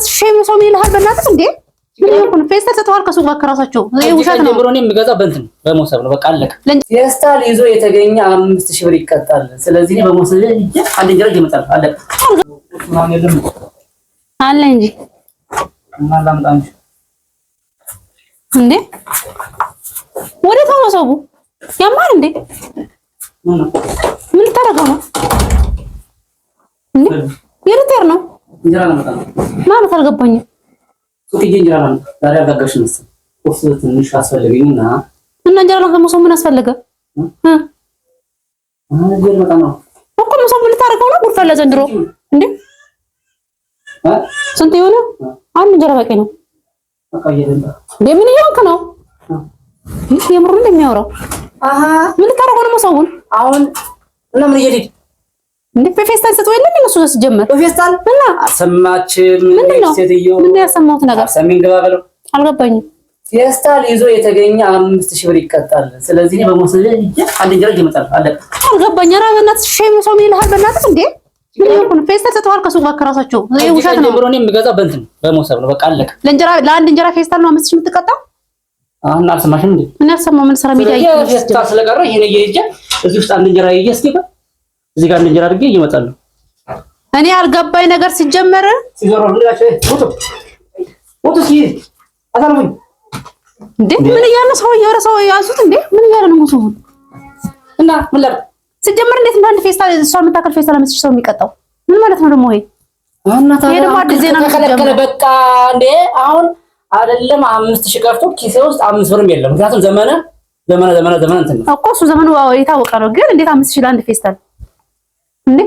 በእናትሽ ሼም ሰው ምን ይልሃል? በእናትህ እንዴ ምን ይሆን ፌስታል ተተዋል ከሱቅ ጋር ከራሳቸው ውሸት ነው። ጀምሮ ነው የሚገዛው በእንትን በመውሰብ ነው በቃ አለቀ። ፌስታል ይዞ የተገኘ 5000 ብር ይቀጣል። ስለዚህ ነው በመውሰብ አንድ እንጀራ ይመጣል አለቀ። አለ እንጂ ማላምጣም እንዴ ወደ ተወሰቡ ያማል እንዴ ምን ታረጋው ነው እንዴ የርተር ነው እንጀራ ለማጣ ማለት አልገባኝም። ሱቅ እንጀራ ነው ዛሬ አጋጋሽ ነው ቁርስ ትንሽ አስፈልገኝና እና እንጀራ ለማሰው ምን አስፈልገ እንጀራ መጣ ነው እኮ ነው ሰው ምን ታረጋው ነው ጉድ ፈላ ዘንድሮ እንዴ ስንት ይሆነ አንድ እንጀራ በቂ ነው። በቃ ይሄንዳ ምን ይያንክ ነው ይሄ የምር እንደሚያወራው ምን ታረጋው ነው ሰውን አሁን እና ምን ይሄድ እንዴ በፌስታል ሰጥቶ የለም እነሱ ሲጀመር በፌስታል እና አሰማችም ሴትዮ ምን ያሰማሁት ነገር ሰሚን ገባ በለው አልገባኝም። ፌስታል ይዞ የተገኘ 5000 ብር ይቀጣል። ስለዚህ ነው በመውሰድ አንድ እንጀራ ይመጣል አለቀ። አልገባኝ። ኧረ በእናትሽ ሼም ሰው ምን ይልሃል? በእናትህ እንዴ ምን ይሆን ፌስታል ተተዋል ከሱቅ ጋር ከራሳቸው ውሸት ነው። ጀምሮ ነው የሚገዛው በእንትን በመውሰብ ነው በቃ አለቀ። ለአንድ እንጀራ ፌስታል ነው 5000 የምትቀጣው። አሁን አልሰማሽም እንዴ? ምን ያሰማው ምን ሰራ ሚዲያ ይሄ ፌስታል ስለቀረ ይሄን ይሄ እዚህ ውስጥ አንድ እንጀራ ይየስኪባ እዚህ ጋር እንጀራ አድርጌ ይመጣሉ። እኔ አልገባኝ ነገር ሲጀመር ሲዘሩ ልላችሁ ፎቶ አሳልፉኝ እንዴ ምን ያለ ሰው ሰው ያዙት እንዴ ምን ያለ ነው ሙሱ እና ምን ላድርግ ሲጀመር እንዴት እንደ አንድ ፌስታል እሷ የምታከል ፌስታል አምስት ሰው የሚቀጣው ምን ማለት ነው ደግሞ? ይሄ ደግሞ አዲስ ዜና ተከለከለ በቃ እንዴ አሁን አይደለም 5000 ቀርቶ ኪሴ ውስጥ 5 ብርም የለም። ምክንያቱም ዘመነ እንትን ነው እኮ እሱ ዘመኑ የታወቀ ነው። ግን እንዴት 5000 ለአንድ ፌስታል እንዴ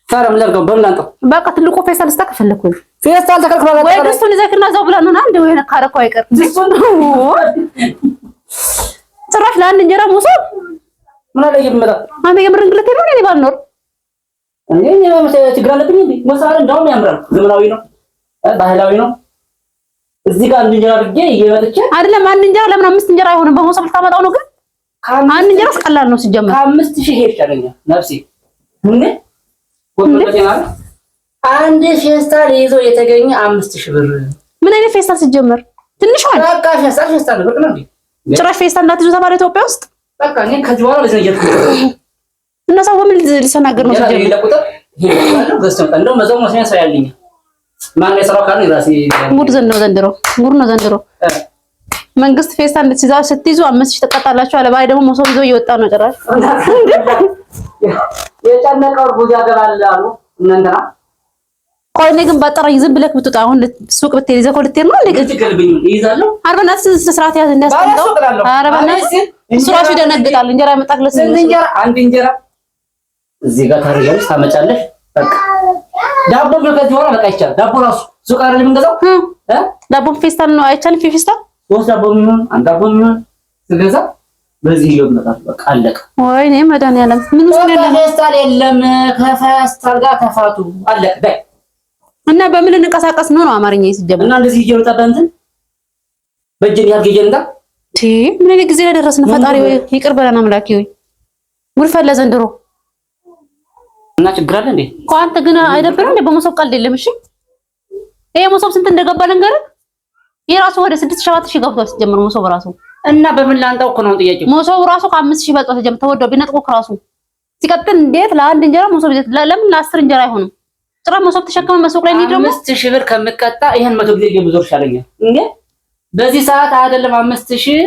ታረም ለርገው በእናንተ በቃ ትልቁ ፌስታል ስታከፈለኩ ፌስታል ተከልክሏል። ወይ ድስቱን ይዘክና ዘው ብለን ነው አንድ ወይ ካረኩ አይቀር ድስቱን ጭራሽ ለአንድ እንጀራ ሙሶ ምን አለ ይመጣ አንተ የምርንግለት ነው እኔ ባልኖር እኔ ችግር አለብኝ እንዴ? መሳለ እንደውም ያምራል። ዘመናዊ ነው ባህላዊ ነው። እዚህ ጋር አንድ እንጀራ አድርጌ እየመጥቼ አይደለም አንድ እንጀራ ለምን 5 እንጀራ አይሆንም? በመሶብ ልታመጣው ነው። ግን አንድ እንጀራ ቀላል ነው ሲጀመር 5000 ሄድ ይቻለኛል ነፍሴ ምን ወጥቶኛል። አንድ ፌስታል ይዞ የተገኘ 5000 ብር ምን አይነት ፌስታል ሲጀመር ትንሽ ነው። በቃ ፌስታል ብር ነው እንዴ? ጭራሽ ፌስታል እንዳትይዙ ተባለ ኢትዮጵያ ውስጥ። በቃ እኔ ከዚህ በኋላ ለዚህ ነው እና ሰው ምን ሊሰናገር ነው ሲጀመር? ለቁጥር ይሄዳል ገዝተው እንደው መዘው መስሚያ ሰው ያለኝ ማን የሰራው ካለ ይራሲ ሙድ ዘንድሮ መንግስት ፌስታል እንድትይዛው ስትይዙ 5000 ተቀጣላችሁ አለ። ባይ ደግሞ መሶብ ይዞ እየወጣ ነው ጭራሽ የጨነቀው ጉጃ ገባል አሉ እናንተና ቆይ እኔ ግን ባጠራኝ ዝም ብለህ ብትወጣ አሁን ሱቅ ብትሄድ ይዘህ ልትሄድ ነው እንዴ? ትገልብኝ ይይዛለሁ። አርበናት ስርዓት ያዝ እንዳስቀምጠው አርበናት ሱራሽ ይደነግጣል። እንጀራ መጣክለስ እንጀራ አንድ እንጀራ እዚህ ጋር ታረጋለሽ ታመጫለሽ። በቃ ዳቦ ከዚህ በኋላ በቃ ይቻላል። ዳቦ ራሱ ሱቅ አይደለም የምንገዛው ዳቦ ፌስታል ነው አይቻልም። ፌስታል ሶስት ዳቦ የሚሆን አንድ ዳቦ የሚሆን ስገዛ በዚህ ይወጣል። በቃ አለቀ። ወይኔ መድኃኒዓለም ምን ውስጥ ያለ ፌስታል የለም። ከፌስታል ጋር ተፋቱ አለቀ በይ እና በምን እንቀሳቀስ ነው አማርኛ ሲጀምር እና እንደዚህ እየወጣ በእንትን በእጅን ያርገየንታ ምን አይነት ጊዜ ላይ ደረስን? ፈጣሪ ወይ ይቅር በለን አምላኬ ወይ ጉድ ፈላ ዘንድሮ እና ችግር አለ እንዴ? አንተ ግን አይደብርም እንዴ? በመሶብ ቀልድ የለም። እሺ ይሄ መሶብ ስንት እንደገባ ልንገርህ። የራሱ ወደ 6-7 ገብቷል ሲጀምር መሶብ ራሱ እና በምን ላንጣው እኮ ነው ጥያቄው። መሶብ ራሱ ከ5000 በልጦ ሲጀምር ተወደው ቢነጥቆ ራሱ ሲቀጥል እንዴት ለአንድ እንጀራ መሶብ ለምን ለ10 እንጀራ አይሆንም? ጥራ መሶብ ተሸከመ መስቆ ላይ ነው ደግሞ 5000 ብር ከምቀጣ ይሄን 100 ጊዜ ብዙር ይሻለኛል እንዴ? በዚህ ሰዓት አይደለም 5000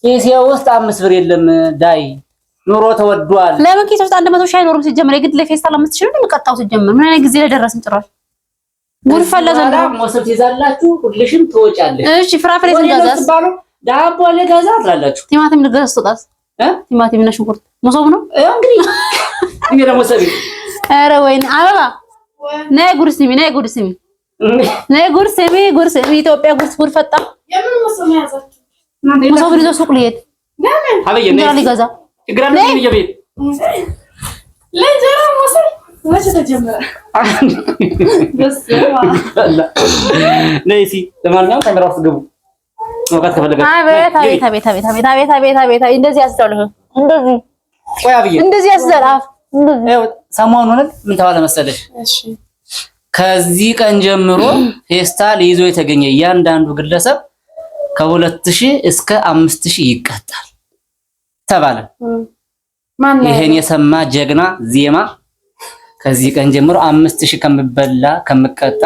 ኪሴ ውስጥ 5 ብር የለም። ዳይ ኑሮ ተወዷል። ለምን ኪሴ ውስጥ 100 ሺህ አይኖርም ሲጀምር? የግድ ለፌስታል 5000 ብር የሚቀጣው ሲጀምር ምን አይነት ጊዜ ላይ ደረስን? ጭራሽ ጉድ ፈላ ዘንድሮ። መሶብ ትይዛላችሁ ሁልሽም ትወጫለሽ። እሺ ፍራፍሬ ትገዛስ? ዳቦ ልገዛ ትላላችሁ። ቲማቲም ልገዛስ? ትወጣስ? ቲማቲም እና ሽንኩርት መሶብ ነው እንግዲህ እኔ ደግሞ ሰቢ ኧረ ወይኔ አበባ ነይ ጉድ ስሚ ኢትዮጵያ ጉድ ፈጣ የምን መሶብ ያዛችሁ? መሶብ ይዞ ሱቅ ሊሄድ አበየ ነይ ሊገዛ ችግር አለ እንዴ? የቤት ለጀራ መሶብ ወጭ ተጀመረ። ነይሲ ለማንኛውም ካሜራ ውስጥ ግቡ። ወቃት ከፈለጋችሁ አቤት እንደዚህ ያስደልህ እንደዚህ ቆይ አብዬ እንደዚህ ያስደልህ ሰሞኑን ምን ተባለ መሰለሽ? እሺ ከዚህ ቀን ጀምሮ ፌስታል ይዞ የተገኘ እያንዳንዱ ግለሰብ ከ2000 እስከ 5000 ይቀጣል ተባለ። ይሄን የሰማ ጀግና ዜማ ከዚህ ቀን ጀምሮ 5000 ከምበላ ከምቀጣ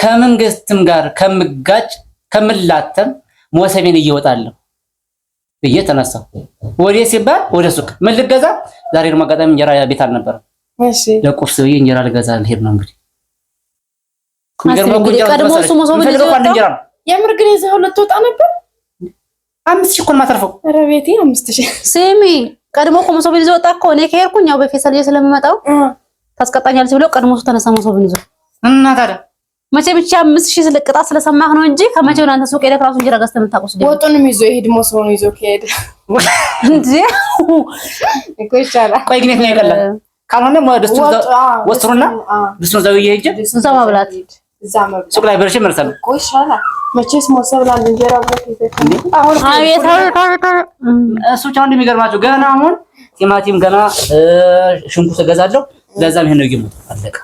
ከመንግስትም ጋር ከምጋጭ ከምላተም ሞሰቤን እየወጣለሁ ብዬ ተነሳሁ። ወዴ ሲባል ወደ ሱቅ ምን ልገዛ? ዛሬ ደግሞ አጋጣሚ እንጀራ ቤት አልነበረም። እሺ ለቁርስ ብዬ እንጀራ ልገዛ ልሄድ ነው። እንግዲህ ቀድሞ እሱ ሞሰቤን ይዘው የምር ግን ይዘው ልትወጣ ነበር። 5000 እኮ ማተርፈው። ኧረ ቤቴ 5000 ስሚ፣ ቀድሞ እኮ ሞሰቤን ይዘው ወጣ እኮ። እኔ ከሄድኩኝ ያው በፌሳል ስለምመጣው ታስቀጣኛለች ብለው ቀድሞ እሱ ተነሳ ሞሰቤን ይዘው እና ታዲያ መቼ ብቻ 5000 ስለቅጣት ስለሰማህ ነው እንጂ ከመቼው አንተ ሱቅ ሄደህ ራሱ እንጀራ ገዝተህ የምታውቀው ስለዚህ ወጡንም ይዞ ይሄድ ሞሰቤን ይዞ ከሄደ እንዴ እኮ ይቻላል። ቆይ ግን የት ነው ካልሆነ ወደሱ ወስሩና ድስቱን ዘው ይሄጅ እዛው ማብላት ሱቅ ላይ በርሽ መርሰል እኮ ይሻላል። መቼስ ሞሰቤን አንድ እንጀራ ብለህ ይዘህ አሁን እሱ ብቻ እንደሚገርማችሁ ገና አሁን ቲማቲም ገና ሽንኩርት እገዛለሁ። ለዛም ይሄን ነው ይሞት አለቀ።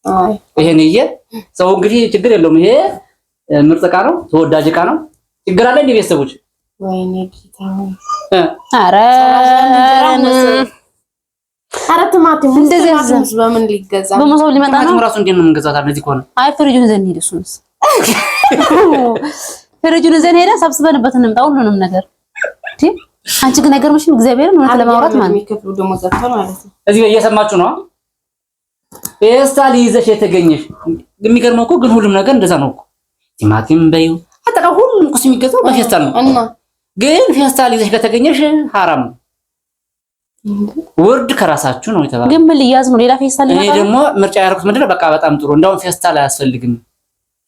አይ ይሄን ሰው እንግዲህ ችግር የለውም። ይሄ ምርጥ ዕቃ ነው፣ ተወዳጅ ዕቃ ነው። ችግር አለ እንዴ ቤተሰቦች? ወይኔ ጌታዬ! ኧረ ቲማቲም እንደዚህ በምን ሊገዛ በሞሰብ ሊመጣ ነው? ራሱ እንዴት ነው የምንገዛው? እንደዚህ ከሆነ አይ ፍሪጁን ዘን ሄደ። እሱንስ ፍሪጁን ዘን ሄደ ሰብስበንበት እንምጣ ሁሉንም ነገር። አንቺ ግን አይገርምሽም? እግዚአብሔርን እውነት ለማውራት ማለት የሚከፍሉ ደግሞ ዘፈን ማለት ነው። እዚህ እየሰማችሁ ነው። ፌስታል ይዘሽ የተገኘሽ የሚገርመው እኮ ግን ሁሉም ነገር እንደዛ ነው እኮ። ቲማቲም በይው አጠቃ ሁሉም ቁስ የሚገዛው በፌስታል ነው። እና ግን ፌስታል ይዘሽ ከተገኘሽ ሐራም ነው፣ ውርድ ከራሳችሁ ነው የተባለው። ግን ምን ሊያዝ ነው ሌላ ፌስታል ይመጣል? እኔ ደግሞ ምርጫ ያደረኩት ምንድነው? በቃ በጣም ጥሩ እንደውም ፌስታል አያስፈልግም።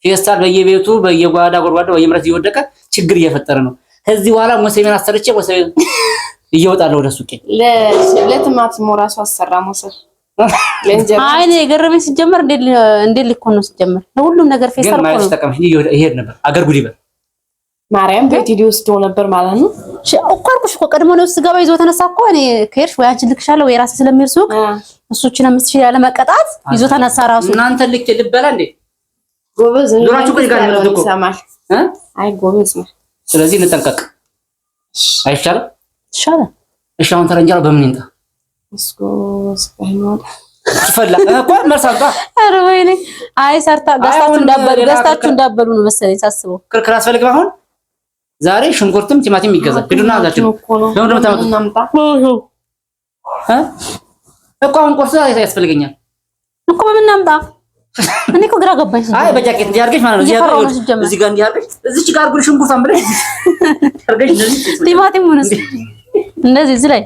ፌስታል በየቤቱ በየጓዳ ጎድጓዳ በየምረት እየወደቀ ችግር እየፈጠረ ነው። ከዚህ በኋላ ሞሰቤን አሰርቼ ሞሰቤን እየወጣለሁ ወደ ሱቄ ለቲማቲም ራሱ አሰራ ሞሰብ አይ እኔ የገረመኝ ሲጀመር እንዴ ሊኮን ነው ሲጀመር ለሁሉም ነገር ፌስታል ነው። ግን ተቀምሽ ይሄድ ነበር አገር ጉድ ይበል ማርያም ቤት ሊወስዶ ነበር ማለት ነው። እኮ አልኩሽ እኮ ቀድሞ ነው ስገባ ይዞ ተነሳ እኮ። እኔ ከሄድሽ ወይ አንቺ ልክሻለሁ ወይ ራሴ ስለሚሄድ ሱቅ እሱችን 5000 ያለ መቀጣት ይዞ ተነሳ ራሱ። እናንተ ልክ ልበላ እንዴ ጎበዝ ነው ዶራችሁ ቆይ ጋር ነው እኮ አይ ጎበዝ ነው። ስለዚህ እንጠንቀቅ አይሻልም? ይሻላል። እሺ አሁን ተረንጃው በምን ይንጣ እስኮ ስፋይኖት ፈላ እኮ መርሳታ። አረ ወይኔ አይ ሰርታ ገዝታችሁ እንዳበሉ ነው መሰለኝ ሳስበው። ክርክር አስፈልግም። አሁን ዛሬ ሽንኩርትም ቲማቲም ይገዛል። ግዱና አዛችሁ ለምን ተመጣጣ እኮ አሁን ቁርስ ያስፈልገኛል እኮ በምን እናምጣ? እኔ እኮ ግራ ገባኝ። አይ በጃኬት እንዲያርገሽ ማለት ነው። እዚህ ጋር እንዲያርገሽ እዚች ጋር ጉድ ሽንኩርታም ብለሽ አርገሽ ቲማቲም ሆነስ እንደዚህ እዚህ ላይ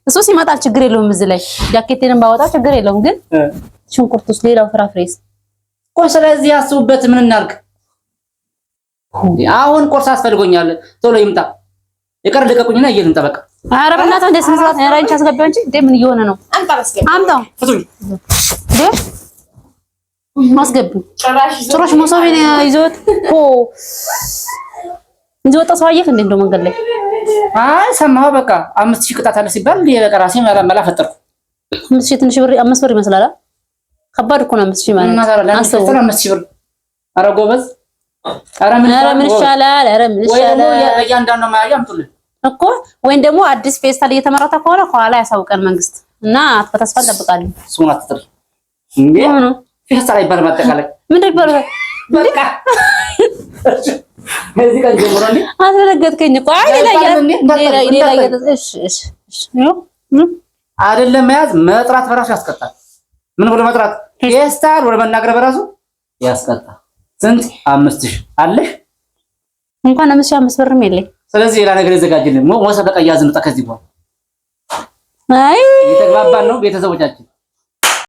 እሱ ሲመጣል ችግር የለውም። እዚህ ላይ ጃኬቴንም ባወጣ ችግር የለውም። ግን ሽንኩርቱስ ሌላው ፍራፍሬስ ቆይ ስለዚህ ያስቡበት። ምን እናርግ? አሁን ቁርስ አስፈልጎኛል። ቶሎ ይምጣ። የቀረ ልቀቁኝና እየልምጣ በቃ። ኧረ በእናትህ እንደ ስንት ሰዓት ያራንቺ አስገባው እንጂ እንደ ምን እየሆነ ነው? አምጣው ፍቱኝ ማስገብ ጭራሽ ሞሰቤን ይዞት እኮ እንዲወጣ ሰው አየህ እንዴ? እንደው መንገድ ላይ አይ ሰማሁ። በቃ 5000 ቅጣት አለ ሲባል ለቀራሴ መላ ፈጠርኩ። 5000 ትንሽ ብር 5 ብር ይመስላል። ከባድ እኮ ነው 5000 ማለት አስበው። 5000 ብር ኧረ ጎበዝ! ኧረ ምን ይሻላል? ኧረ ምን ይሻላል? በእያንዳንዱ ማያ አምጡልን እኮ ወይም ደግሞ አዲስ ፌስታል እየተመረተ ከሆነ ከኋላ ያሳውቀን መንግስት እና በተስፋ እንጠብቃለን። ሱና ተጥሪ እንዴ ነው ፌስታል አይባል ማጠቃላይ ምን ይባላል? በቃ እዚህ ጋር ጀምራለህ። አስረገጥከኝ እኮ አይ ሌላ እሺ አይደለም መያዝ መጥራት በራሱ ያስቀጣል። ምን ብሎ መጥራት ፌስታል ወደ መናገር በራሱ ያስቀጣል። ስንት 5000 አለሽ? እንኳን 5000 ብርም የለኝ። ስለዚህ ሌላ ነገር ይዘጋጅልን። ሞሰብ በቃ ያዝንጣ ከዚህ በኋላ አይ የተግባባን ነው ቤተሰቦቻችን።